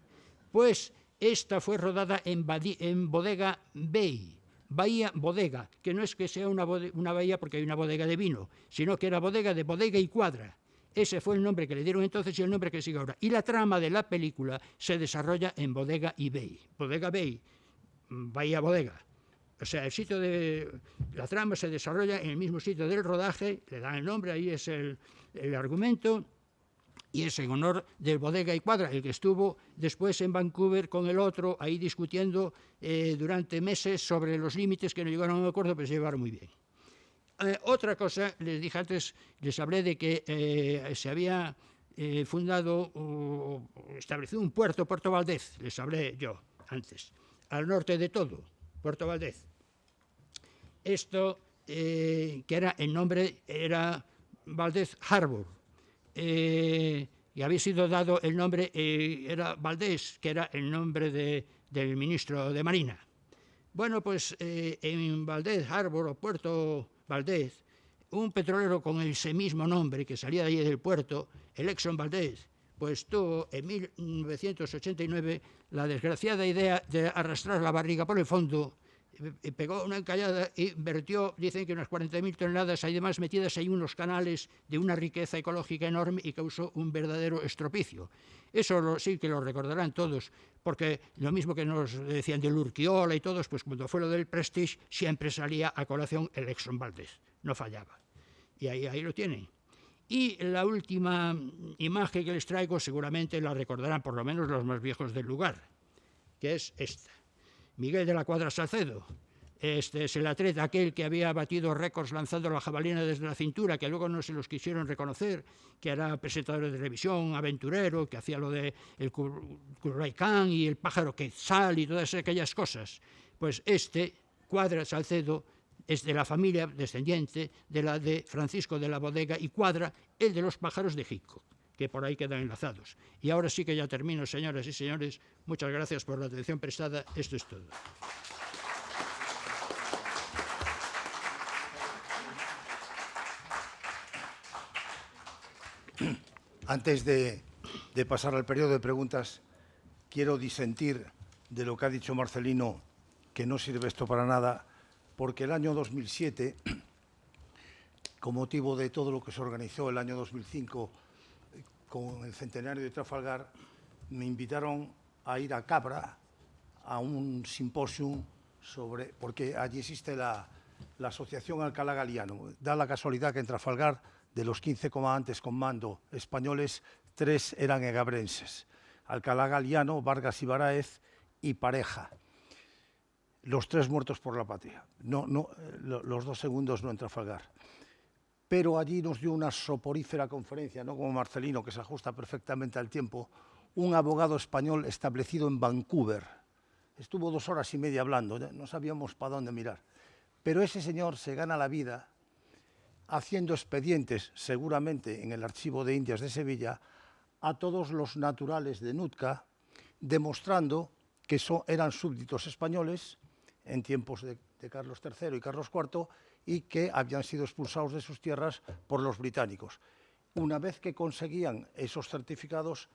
Pues esta fue rodada en Bodega Bay, Bahía Bodega, que no es que sea una bahía porque hay una bodega de vino, sino que era bodega de Bodega y Cuadra. Ese fue el nombre que le dieron entonces y el nombre que sigue ahora. Y la trama de la película se desarrolla en Bodega y Bay. Bodega Bay, Bahía Bodega. O sea, el sitio de la trama se desarrolla en el mismo sitio del rodaje, le dan el nombre, ahí es el argumento, y es en honor del Bodega y Cuadra, el que estuvo después en Vancouver con el otro, ahí discutiendo durante meses sobre los límites que no llegaron a un acuerdo, pero se llevaron muy bien. Otra cosa, les dije antes, les hablé de que se había fundado o establecido un puerto, Puerto Valdez, les hablé yo antes, al norte de todo, Puerto Valdez. Esto, que era el nombre, era Valdez Harbor, y había sido dado el nombre, era Valdés, que era el nombre del ministro de Marina. Bueno, pues en Valdez Harbor o Puerto Valdez, un petrolero con ese mismo nombre que salía de allí del puerto, el Exxon Valdez, pues tuvo en 1989 la desgraciada idea de arrastrar la barriga por el fondo, pegó una encallada y vertió, dicen que unas 40.000 toneladas, además metidas ahí unos canales de una riqueza ecológica enorme y causó un verdadero estropicio. Eso sí que lo recordarán todos, porque lo mismo que nos decían del Urquiola y todos, pues cuando fue lo del Prestige siempre salía a colación el Exxon Valdez, no fallaba. Y ahí lo tienen. Y la última imagen que les traigo seguramente la recordarán por lo menos los más viejos del lugar, que es esta. Miguel de la Cuadra Salcedo. Este es el atleta aquel que había batido récords lanzando la jabalina desde la cintura, que luego no se los quisieron reconocer, que era presentador de televisión, aventurero, que hacía lo de el Curraicán y el pájaro Quetzal y todas aquellas cosas. Pues este, Cuadra Salcedo, es de la familia descendiente de la de Francisco de la Bodega y Cuadra, el de los pájaros de Hitchcock, que por ahí quedan enlazados. Y ahora sí que ya termino, señoras y señores. Muchas gracias por la atención prestada. Esto es todo. Antes de pasar al periodo de preguntas, quiero disentir de lo que ha dicho Marcelino, que no sirve esto para nada, porque el año 2007, con motivo de todo lo que se organizó el año 2005 con el centenario de Trafalgar, me invitaron a ir a Cabra a un simposium sobre, porque allí existe la Asociación Alcalá Galiano. Da la casualidad que en Trafalgar, de los 15 comandantes con mando españoles, 3 eran egabrenses: Alcalá Galiano, Vargas Ibáñez y Pareja. Los 3 muertos por la patria. Los 2 segundos no en Trafalgar. Pero allí nos dio una soporífera conferencia, no como Marcelino, que se ajusta perfectamente al tiempo, un abogado español establecido en Vancouver. Estuvo 2 horas y media hablando, no sabíamos para dónde mirar. Pero ese señor se gana la vida haciendo expedientes, seguramente en el Archivo de Indias de Sevilla, a todos los naturales de Nootka, demostrando que eran súbditos españoles en tiempos de Carlos III y Carlos IV y que habían sido expulsados de sus tierras por los británicos. Una vez que conseguían esos certificados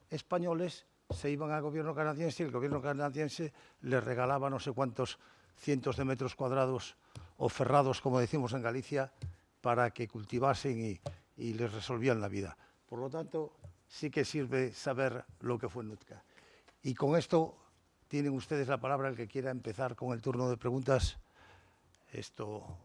españoles, se iban al gobierno canadiense y el gobierno canadiense les regalaba no sé cuántos cientos de metros cuadrados o ferrados, como decimos en Galicia, para que cultivasen y les resolvían la vida. Por lo tanto, sí que sirve saber lo que fue Nootka. Y con esto tienen ustedes la palabra, el que quiera empezar con el turno de preguntas. Esto